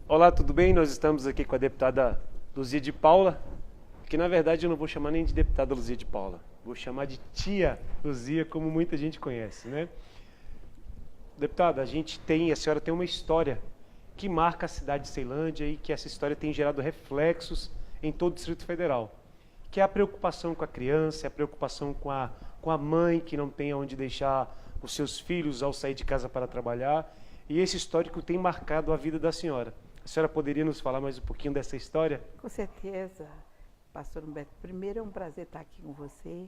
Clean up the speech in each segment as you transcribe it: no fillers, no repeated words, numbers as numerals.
Olá, tudo bem? Nós estamos aqui com a deputada Luzia de Paula, que na verdade eu não vou chamar nem de deputada Luzia de Paula, vou chamar de tia Luzia, como muita gente conhece, né? Deputada, a senhora tem uma história que marca a cidade de Ceilândia e que essa história tem gerado reflexos em todo o Distrito Federal, que é a preocupação com a criança, a preocupação com a mãe que não tem onde deixar os seus filhos ao sair de casa para trabalhar, e esse histórico tem marcado a vida da senhora. A senhora poderia nos falar mais um pouquinho dessa história? Com certeza, pastor Humberto. Primeiro é um prazer estar aqui com você,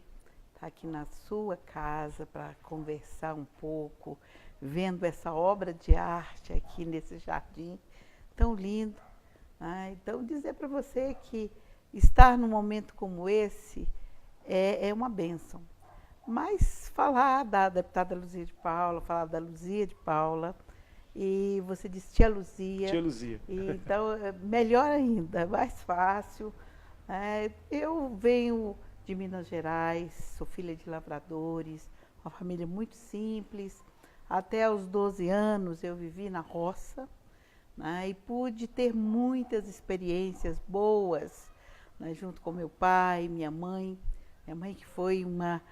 estar aqui na sua casa para conversar um pouco, vendo essa obra de arte aqui nesse jardim tão lindo. Então, dizer para você que estar num momento como esse é uma bênção. Mas falar da deputada Luzia de Paula, falar da Luzia de Paula, e você disse tia Luzia. Tia Luzia. Então, melhor ainda, mais fácil. Eu venho de Minas Gerais, sou filha de lavradores, uma família muito simples. Até os 12 anos eu vivi na roça, e pude ter muitas experiências boas, junto com meu pai, minha mãe. Minha mãe que foi uma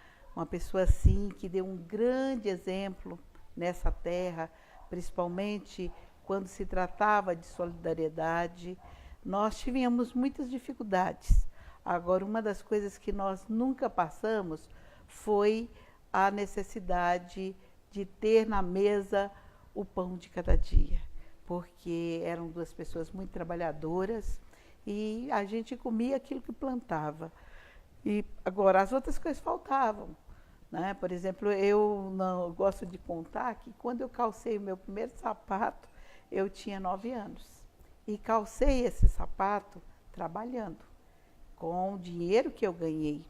pessoa assim, que deu um grande exemplo nessa terra, principalmente quando se tratava de solidariedade. Nós tivemos muitas dificuldades. Agora, uma das coisas que nós nunca passamos foi a necessidade de ter na mesa o pão de cada dia, porque eram duas pessoas muito trabalhadoras e a gente comia aquilo que plantava. E agora, as outras coisas faltavam. Por exemplo, eu não gosto de contar que quando eu calcei o meu primeiro sapato, eu tinha 9 anos. E calcei esse sapato trabalhando, com o dinheiro que eu ganhei.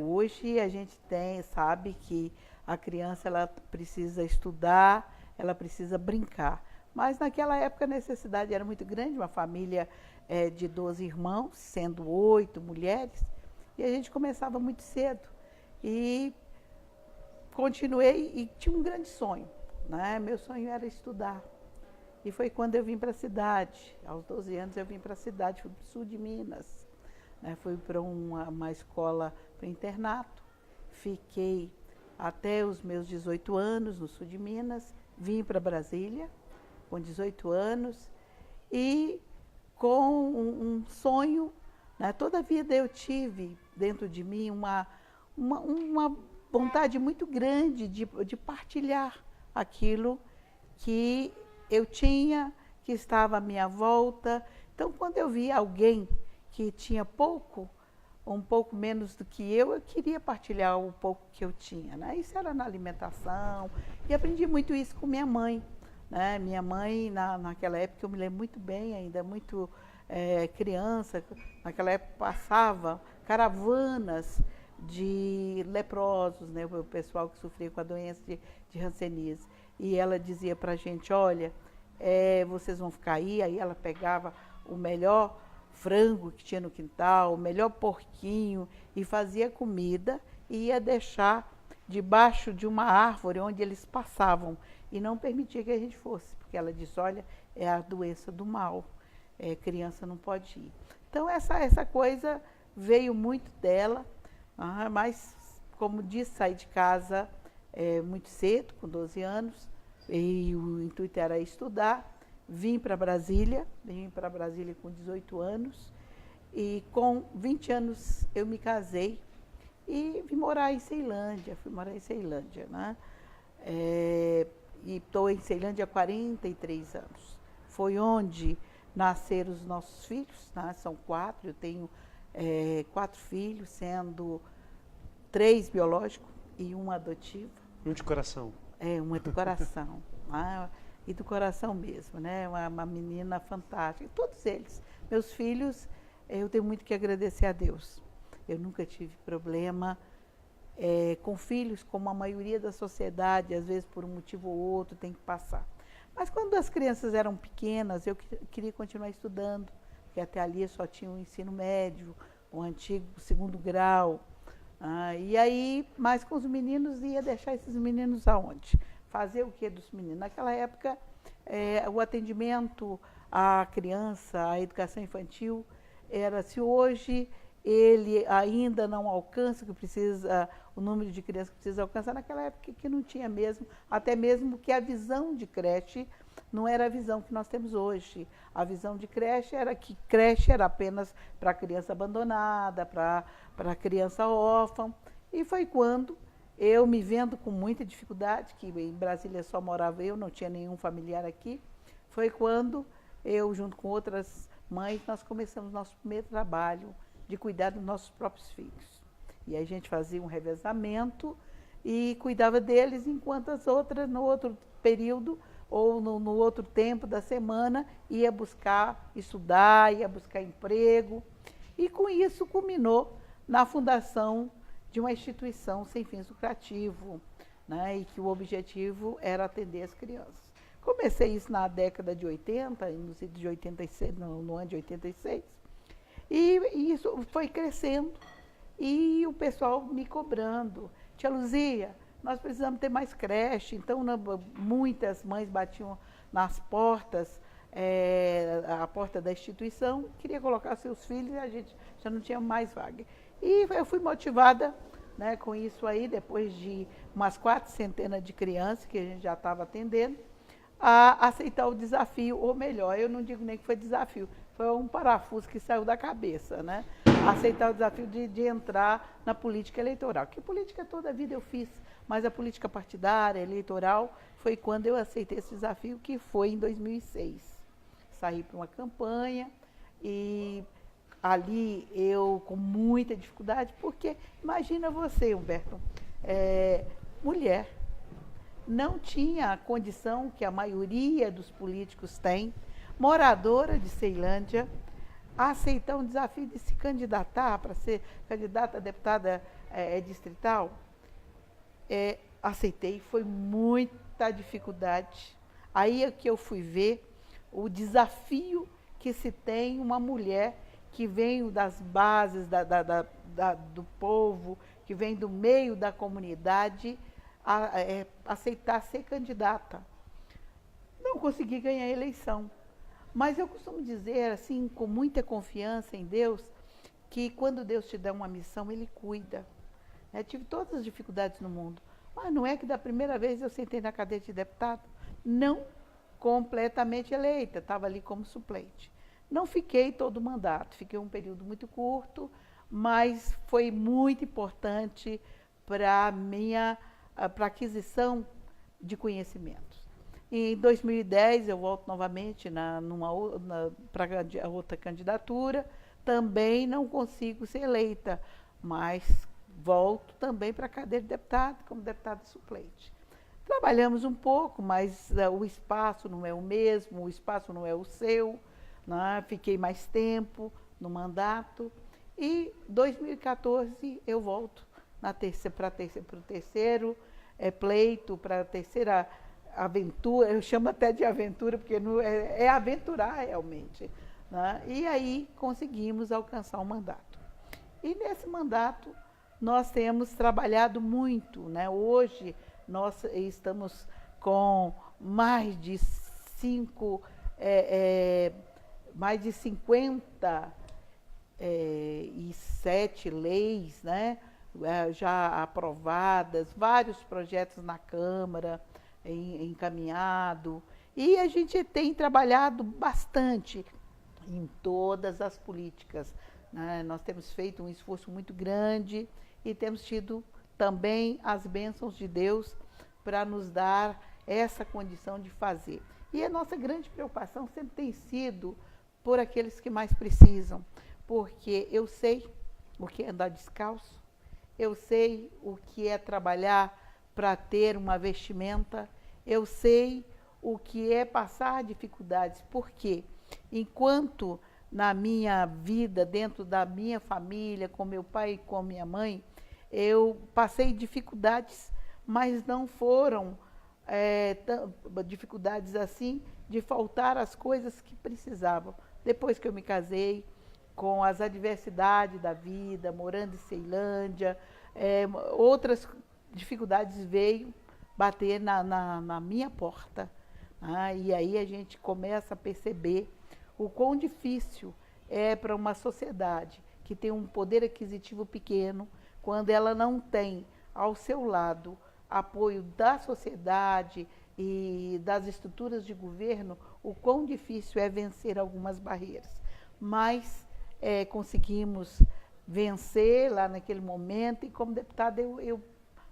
Hoje a gente sabe que a criança ela precisa estudar, ela precisa brincar. Mas naquela época a necessidade era muito grande, uma família de 12 irmãos, sendo 8 mulheres, e a gente começava muito cedo. E continuei e tinha um grande sonho. Meu sonho era estudar. E foi quando eu vim para a cidade. Aos 12 anos eu vim para a cidade, fui para o sul de Minas. Fui para uma escola, para internato. Fiquei até os meus 18 anos no sul de Minas. Vim para Brasília com 18 anos e com um sonho. Toda a vida eu tive dentro de mim uma vontade muito grande de partilhar aquilo que eu tinha, que estava à minha volta. Então, quando eu via alguém que tinha pouco, um pouco menos do que eu queria partilhar o pouco que eu tinha. Isso era na alimentação, e aprendi muito isso com minha mãe. Minha mãe, naquela época, eu me lembro muito bem, ainda muito criança, naquela época passava caravanas de leprosos, o pessoal que sofria com a doença de hanseníase. E ela dizia para a gente, olha, vocês vão ficar aí ela pegava o melhor frango que tinha no quintal, o melhor porquinho, e fazia comida e ia deixar debaixo de uma árvore onde eles passavam, e não permitia que a gente fosse, porque ela disse, olha, é a doença do mal, criança não pode ir. Então essa coisa veio muito dela. Mas, como disse, saí de casa muito cedo, com 12 anos, e o intuito era estudar. Vim para Brasília com 18 anos, e com 20 anos eu me casei e vim morar em Ceilândia, e estou em Ceilândia há 43 anos. Foi onde nasceram os nossos filhos, são 4, eu tenho 4 filhos, sendo 3 biológicos e um adotivo. Um de coração. Uma do coração. E do coração mesmo, uma menina fantástica. Todos eles. Meus filhos, eu tenho muito que agradecer a Deus. Eu nunca tive problema com filhos, como a maioria da sociedade, às vezes por um motivo ou outro tem que passar. Mas quando as crianças eram pequenas, eu queria continuar estudando, porque até ali eu só tinha o ensino médio, o antigo 2º grau. E aí, mas com os meninos, ia deixar esses meninos aonde? Fazer o que dos meninos? Naquela época, o atendimento a criança, a educação infantil, era se hoje ele ainda não alcança o que precisa, o número de crianças que precisa alcançar, naquela época que não tinha mesmo, até mesmo que a visão de creche não era a visão que nós temos hoje. A visão de creche era que creche era apenas para criança abandonada, para criança órfã. E foi quando eu, me vendo com muita dificuldade, que em Brasília só morava eu, não tinha nenhum familiar aqui, foi quando eu, junto com outras mães, nós começamos nosso primeiro trabalho de cuidar dos nossos próprios filhos. E aí a gente fazia um revezamento e cuidava deles, enquanto as outras, no outro período ou no outro tempo da semana, ia buscar estudar, ia buscar emprego. E com isso culminou na fundação de uma instituição sem fins lucrativos, né, e que o objetivo era atender as crianças. Comecei isso na década de 80, nos idos de 86, no ano de 86, e isso foi crescendo, e o pessoal me cobrando. Tia Luzia, nós precisamos ter mais creche. Então, muitas mães batiam nas portas, a porta da instituição, queria colocar seus filhos e a gente já não tinha mais vaga. E eu fui motivada, né, com isso aí, depois de umas 400 de crianças que a gente já estava atendendo, a aceitar o desafio, ou melhor, eu não digo nem que foi desafio, foi um parafuso que saiu da cabeça, né? Aceitar o desafio de entrar na política eleitoral. Que política toda a vida eu fiz, mas a política partidária, eleitoral, foi quando eu aceitei esse desafio, que foi em 2006. Saí para uma campanha e ali eu com muita dificuldade, porque imagina você, Humberto, mulher, não tinha a condição que a maioria dos políticos tem, moradora de Ceilândia, a aceitar um desafio de se candidatar para ser candidata a deputada distrital. Aceitei, foi muita dificuldade. Aí é que eu fui ver o desafio que se tem uma mulher que vem das bases do povo, que vem do meio da comunidade, aceitar ser candidata. Não consegui ganhar a eleição. Mas eu costumo dizer, assim, com muita confiança em Deus, que quando Deus te dá uma missão, Ele cuida. Tive todas as dificuldades no mundo, mas não é que da primeira vez eu sentei na cadeira de deputado, não completamente eleita, estava ali como suplente. Não fiquei todo o mandato, fiquei um período muito curto, mas foi muito importante para a aquisição de conhecimentos. Em 2010, eu volto novamente para outra candidatura, também não consigo ser eleita, mas volto também para a cadeira de deputado, como deputada suplente. Trabalhamos um pouco, mas o espaço não é o mesmo, o espaço não é o seu, né? Fiquei mais tempo no mandato, e em 2014 eu volto para o terceiro pleito, para a terceira aventura, eu chamo até de aventura, porque não é aventurar realmente, né? E aí conseguimos alcançar o mandato. E nesse mandato nós temos trabalhado muito, né? Hoje nós estamos com mais de 57 leis, né, já aprovadas, vários projetos na Câmara encaminhado, e a gente tem trabalhado bastante em todas as políticas, né? Nós temos feito um esforço muito grande e temos tido também as bênçãos de Deus para nos dar essa condição de fazer. E a nossa grande preocupação sempre tem sido por aqueles que mais precisam, porque eu sei o que é andar descalço, eu sei o que é trabalhar para ter uma vestimenta, eu sei o que é passar dificuldades, porque enquanto na minha vida, dentro da minha família, com meu pai e com minha mãe, eu passei dificuldades, mas não foram dificuldades assim de faltar as coisas que precisavam. Depois que eu me casei, com as adversidades da vida, morando em Ceilândia, outras dificuldades veio bater na minha porta. E aí a gente começa a perceber o quão difícil é para uma sociedade que tem um poder aquisitivo pequeno, quando ela não tem ao seu lado apoio da sociedade e das estruturas de governo, o quão difícil é vencer algumas barreiras. Mas conseguimos vencer lá naquele momento, e como deputada eu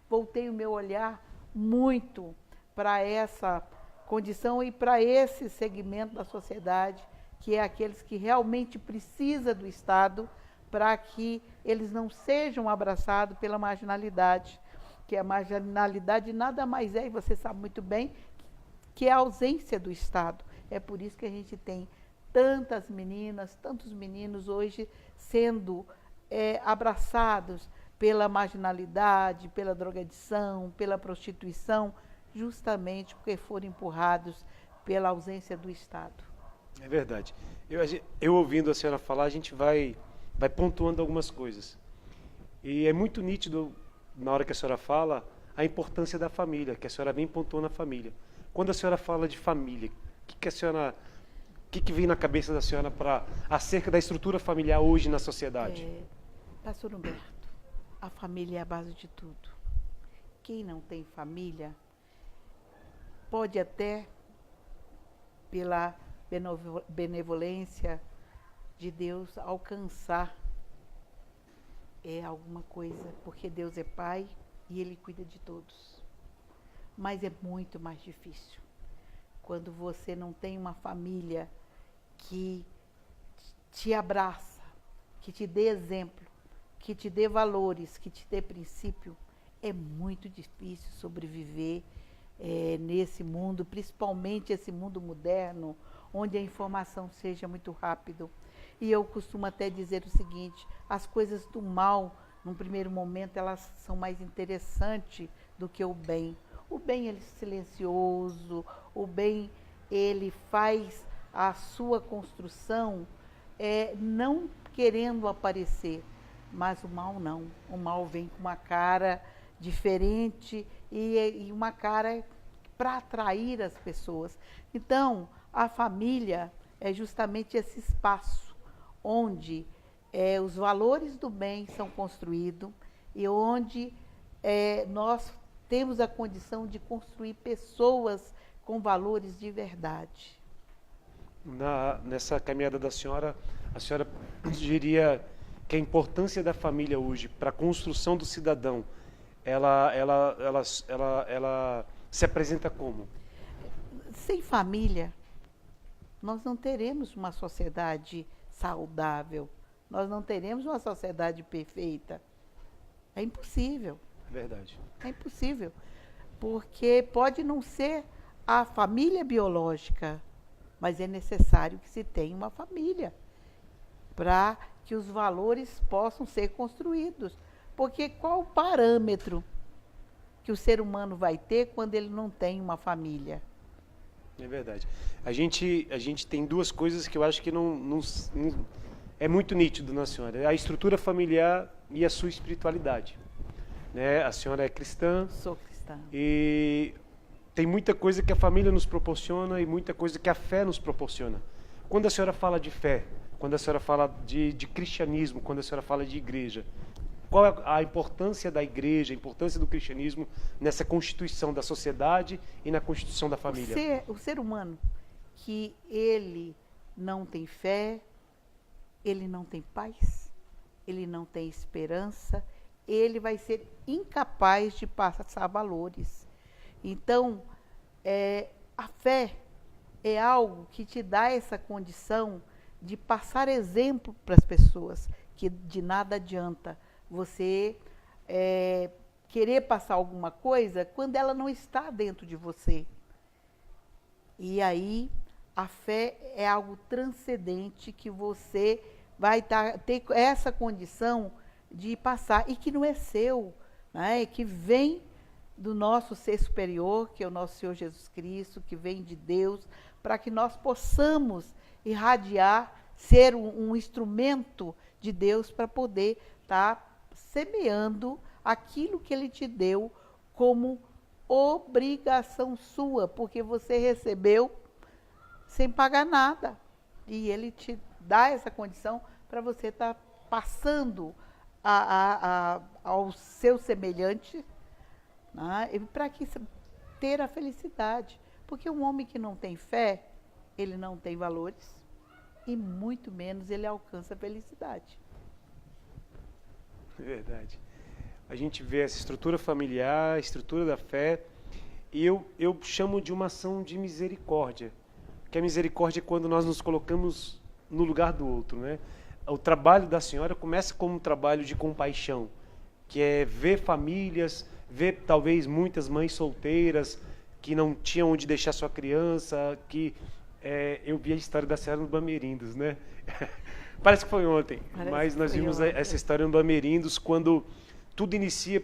voltei o meu olhar muito para essa condição e para esse segmento da sociedade, que é aqueles que realmente precisam do Estado, para que eles não sejam abraçados pela marginalidade, que a marginalidade nada mais é, e você sabe muito bem, que é a ausência do Estado. É por isso que a gente tem tantas meninas, tantos meninos hoje sendo abraçados pela marginalidade, pela drogadição, pela prostituição, justamente porque foram empurrados pela ausência do Estado. É verdade. Eu ouvindo a senhora falar, a gente vai pontuando algumas coisas. E é muito nítido, na hora que a senhora fala, a importância da família, que a senhora bem pontuou na família. Quando a senhora fala de família, o que vem na cabeça da senhora acerca da estrutura familiar hoje na sociedade? Pastor Humberto, a família é a base de tudo. Quem não tem família pode até, pela benevolência de Deus, alcançar alguma coisa, porque Deus é Pai e Ele cuida de todos. Mas é muito mais difícil quando você não tem uma família que te abraça, que te dê exemplo, que te dê valores, que te dê princípio. É muito difícil sobreviver nesse mundo, principalmente esse mundo moderno, onde a informação seja muito rápido. E eu costumo até dizer o seguinte: as coisas do mal, num primeiro momento, elas são mais interessantes do que o bem. O bem, ele é silencioso, o bem, ele faz a sua construção não querendo aparecer, mas o mal não. O mal vem com uma cara diferente e uma cara para atrair as pessoas. Então, a família é justamente esse espaço onde os valores do bem são construídos e onde nós temos a condição de construir pessoas com valores de verdade. Nessa caminhada da senhora, a senhora diria que a importância da família hoje para a construção do cidadão, ela se apresenta como? Sem família, nós não teremos uma sociedade saudável, nós não teremos uma sociedade perfeita. É impossível. É verdade. É impossível, porque pode não ser a família biológica, mas é necessário que se tenha uma família para que os valores possam ser construídos. Porque qual o parâmetro que o ser humano vai ter quando ele não tem uma família? É verdade. A gente tem duas coisas que eu acho que não é muito nítido na senhora: a estrutura familiar e a sua espiritualidade. Né? A senhora é cristã. Sou cristã. E tem muita coisa que a família nos proporciona e muita coisa que a fé nos proporciona. Quando a senhora fala de fé, quando a senhora fala de cristianismo, quando a senhora fala de igreja, qual é a importância da igreja, a importância do cristianismo nessa constituição da sociedade e na constituição da família? O ser humano que ele não tem fé, ele não tem paz, ele não tem esperança, ele vai ser incapaz de passar valores. Então, a fé é algo que te dá essa condição de passar exemplo para as pessoas, que de nada adianta você querer passar alguma coisa quando ela não está dentro de você. E aí, a fé é algo transcendente que você vai ter essa condição de passar, e que não é seu, né? Que vem do nosso ser superior, que é o nosso Senhor Jesus Cristo, que vem de Deus, para que nós possamos irradiar, ser um instrumento de Deus para poder estar semeando aquilo que Ele te deu como obrigação sua, porque você recebeu sem pagar nada. E ele te dá essa condição para você estar passando ao seu semelhante, né, para ter a felicidade. Porque um homem que não tem fé, ele não tem valores e muito menos ele alcança a felicidade. É verdade. A gente vê essa estrutura familiar, a estrutura da fé, e eu chamo de uma ação de misericórdia. Que a misericórdia é quando nós nos colocamos no lugar do outro, né? O trabalho da senhora começa como um trabalho de compaixão, que é ver famílias, ver talvez muitas mães solteiras que não tinham onde deixar sua criança, que eu vi a história da senhora no Bamerindos, né? Parece que foi ontem, mas nós vimos essa história no Bamerindos quando tudo inicia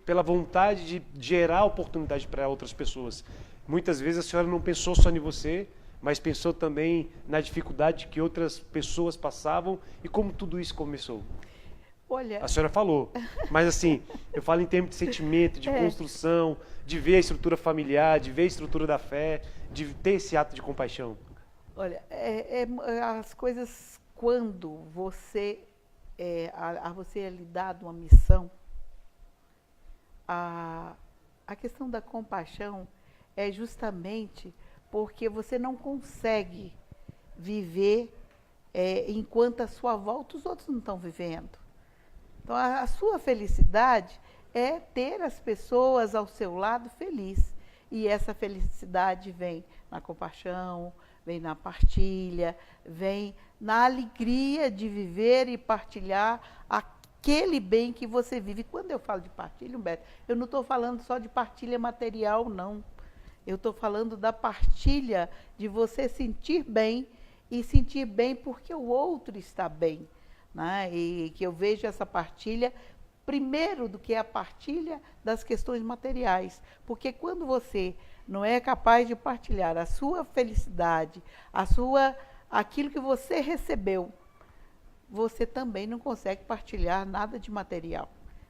pela vontade de gerar oportunidade para outras pessoas. Muitas vezes a senhora não pensou só em você, mas pensou também na dificuldade que outras pessoas passavam e como tudo isso começou. Olha, a senhora falou, mas assim, eu falo em termos de sentimento, de construção, de ver a estrutura familiar, de ver a estrutura da fé, de ter esse ato de compaixão. Olha, as coisas, quando você você é lhe dado uma missão, a questão da compaixão é justamente porque você não consegue viver enquanto à sua volta os outros não estão vivendo. Então, a sua felicidade é ter as pessoas ao seu lado feliz. E essa felicidade vem na compaixão, vem na partilha, vem na alegria de viver e partilhar aquele bem que você vive. Quando eu falo de partilha, Humberto, eu não estou falando só de partilha material, não. Eu estou falando da partilha de você sentir bem e sentir bem porque o outro está bem, né? E que eu vejo essa partilha primeiro do que a partilha das questões materiais. Porque quando você não é capaz de partilhar a sua felicidade, aquilo que você recebeu, você também não consegue partilhar nada de material.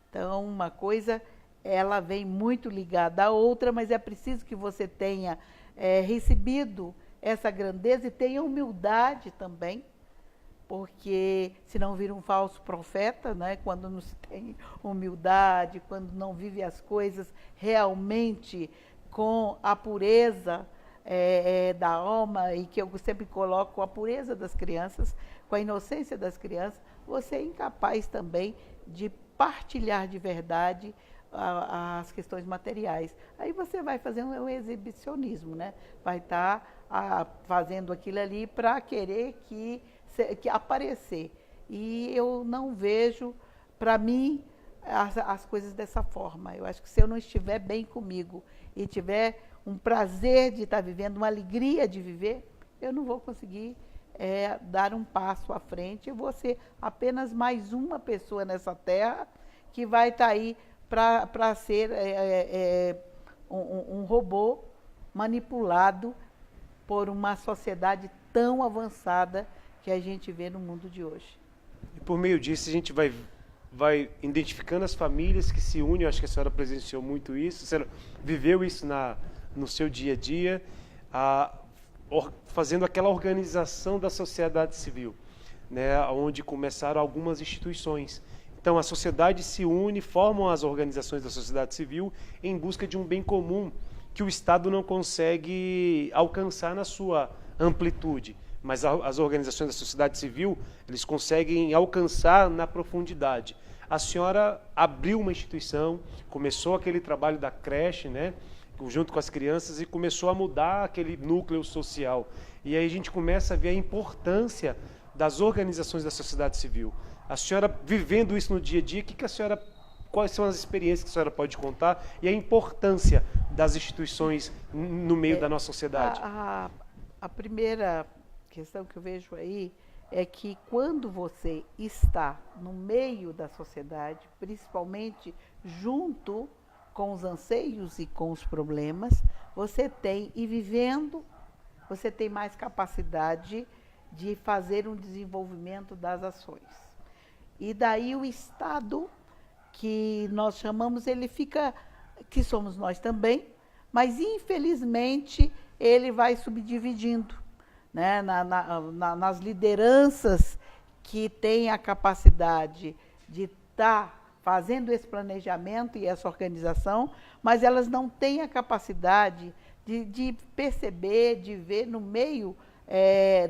Então, uma coisa, ela vem muito ligada à outra, mas é preciso que você tenha recebido essa grandeza e tenha humildade também, porque senão vira um falso profeta, né? Quando não se tem humildade, quando não vive as coisas realmente com a pureza da alma, e que eu sempre coloco a pureza das crianças, com a inocência das crianças, você é incapaz também de partilhar de verdade as questões materiais. Aí você vai fazer um exibicionismo, né? Vai estar fazendo aquilo ali para querer que aparecer. E eu não vejo, para mim, as coisas dessa forma. Eu acho que se eu não estiver bem comigo e tiver um prazer de estar vivendo, uma alegria de viver, eu não vou conseguir dar um passo à frente. Eu vou ser apenas mais uma pessoa nessa terra que vai estar aí para ser um robô manipulado por uma sociedade tão avançada que a gente vê no mundo de hoje. E por meio disso a gente vai identificando as famílias que se unem. Eu acho que a senhora presenciou muito isso, a senhora viveu isso no seu dia a dia, fazendo aquela organização da sociedade civil, né, onde começaram algumas instituições. Então a sociedade se une, formam as organizações da sociedade civil em busca de um bem comum que o Estado não consegue alcançar na sua amplitude, mas as organizações da sociedade civil, eles conseguem alcançar na profundidade. A senhora abriu uma instituição, começou aquele trabalho da creche, né, junto com as crianças, e começou a mudar aquele núcleo social. E aí a gente começa a ver a importância das organizações da sociedade civil. A senhora vivendo isso no dia a dia, quais são as experiências que a senhora pode contar e a importância das instituições no meio da nossa sociedade? A primeira questão que eu vejo aí é que quando você está no meio da sociedade, principalmente junto com os anseios e com os problemas, você tem, e vivendo, você tem mais capacidade de fazer um desenvolvimento das ações. E daí o Estado, que nós chamamos, ele fica, que somos nós também, mas infelizmente ele vai subdividindo, né, nas lideranças que têm a capacidade de estar fazendo esse planejamento e essa organização, mas elas não têm a capacidade de perceber, de ver no meio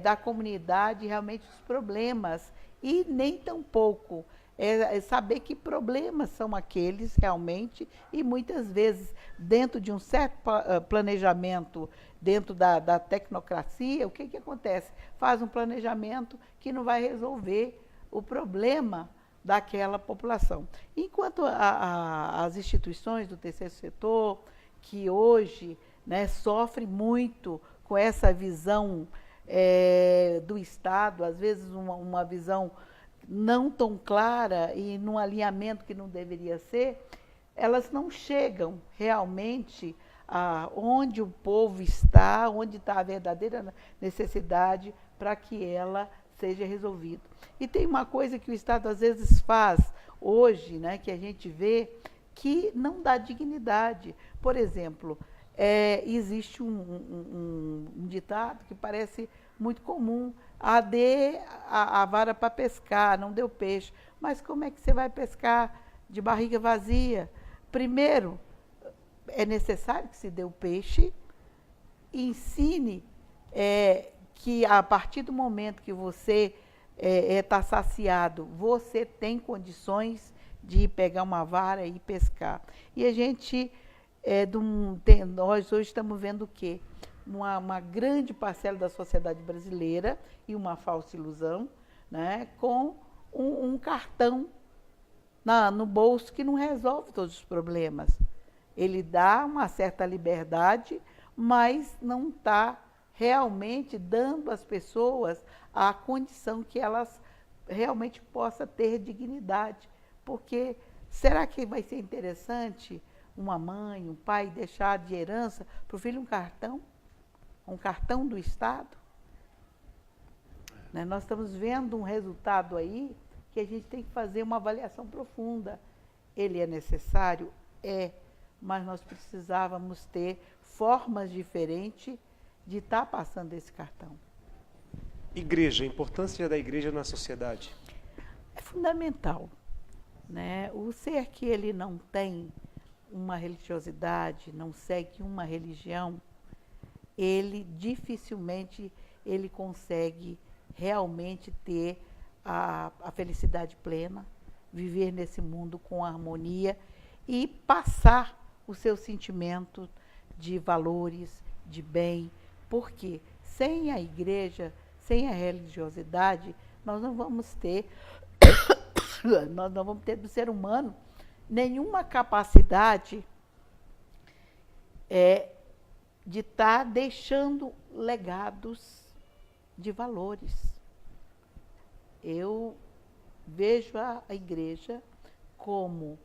da comunidade realmente os problemas, e nem tampouco saber que problemas são aqueles realmente, e muitas vezes dentro de um certo planejamento, dentro da tecnocracia, o que acontece? Faz um planejamento que não vai resolver o problema daquela população. Enquanto as instituições do terceiro setor, que hoje, né, sofrem muito com essa visão do Estado, às vezes uma visão não tão clara e num alinhamento que não deveria ser, elas não chegam realmente onde o povo está, onde está a verdadeira necessidade para que ela seja resolvida. E tem uma coisa que o Estado às vezes faz hoje, né, que a gente vê, que não dá dignidade. Por exemplo, existe um ditado que parece muito comum: dê a vara para pescar, não deu peixe. Mas como é que você vai pescar de barriga vazia? Primeiro, é necessário que se dê o peixe, ensine que a partir do momento que você está saciado, você tem condições de pegar uma vara e pescar. E a gente, nós hoje estamos vendo o quê? Uma grande parcela da sociedade brasileira, e uma falsa ilusão, né, com um cartão no bolso que não resolve todos os problemas. Ele dá uma certa liberdade, mas não está realmente dando às pessoas a condição que elas realmente possam ter dignidade. Porque será que vai ser interessante uma mãe, um pai deixar de herança para o filho um cartão do Estado? Né? Nós estamos vendo um resultado aí que a gente tem que fazer uma avaliação profunda. Ele é necessário? Mas nós precisávamos ter formas diferentes de estar passando esse cartão. Igreja, a importância da igreja na sociedade. É fundamental, né? O ser que ele não tem uma religiosidade, não segue uma religião, ele dificilmente ele consegue realmente ter a felicidade plena, viver nesse mundo com harmonia e passar o seu sentimento de valores, de bem, porque sem a igreja, sem a religiosidade, nós não vamos ter do ser humano nenhuma capacidade de estar deixando legados de valores. Eu vejo a igreja como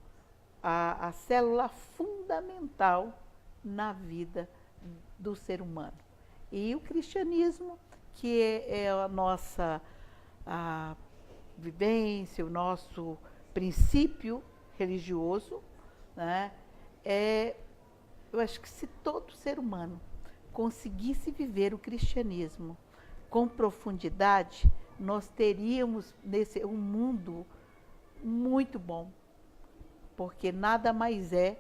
a célula fundamental na vida do ser humano. E o cristianismo, que é a nossa vivência, o nosso princípio religioso, né? Eu acho que se todo ser humano conseguisse viver o cristianismo com profundidade, nós teríamos um mundo muito bom, porque nada mais é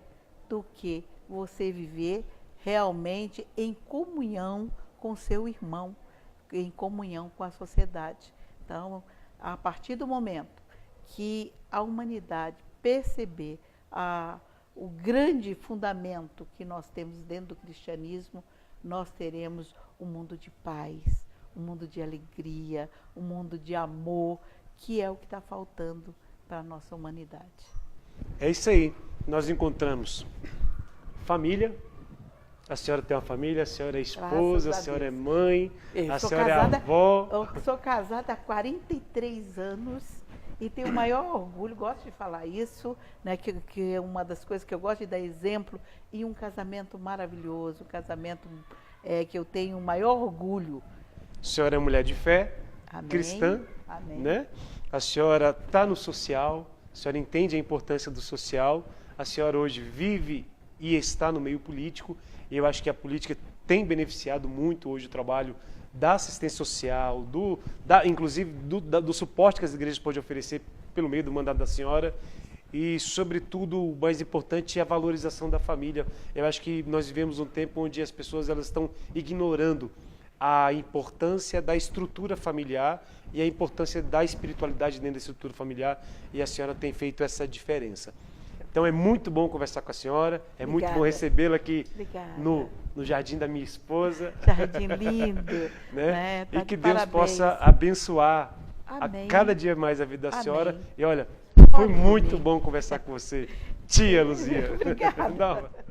do que você viver realmente em comunhão com seu irmão, em comunhão com a sociedade. Então, a partir do momento que a humanidade perceber o grande fundamento que nós temos dentro do cristianismo, nós teremos um mundo de paz, um mundo de alegria, um mundo de amor, que é o que está faltando para a nossa humanidade. É isso aí. Nós encontramos família. A senhora tem uma família, a senhora é esposa, a senhora é mãe, a senhora é avó. Eu sou casada há 43 anos e tenho o maior orgulho, gosto de falar isso, né, que é uma das coisas que eu gosto de dar exemplo, e um casamento maravilhoso, um casamento que eu tenho o maior orgulho. A senhora é mulher de fé, amém, cristã, amém, né? A senhora está no social, a senhora entende a importância do social, a senhora hoje vive e está no meio político, e eu acho que a política tem beneficiado muito hoje o trabalho da assistência social, inclusive do suporte que as igrejas podem oferecer pelo meio do mandato da senhora e, sobretudo, o mais importante é a valorização da família. Eu acho que nós vivemos um tempo onde as pessoas elas estão ignorando a importância da estrutura familiar e a importância da espiritualidade dentro da estrutura familiar, e a senhora tem feito essa diferença. Então é muito bom conversar com a senhora, é muito bom recebê-la aqui no jardim da minha esposa. Jardim lindo. Né? Tá e que Deus parabéns. possa abençoar Amém. a cada dia mais a vida da senhora. Amém. E olha, foi muito bom conversar com você, tia Luzia. Obrigada. Não.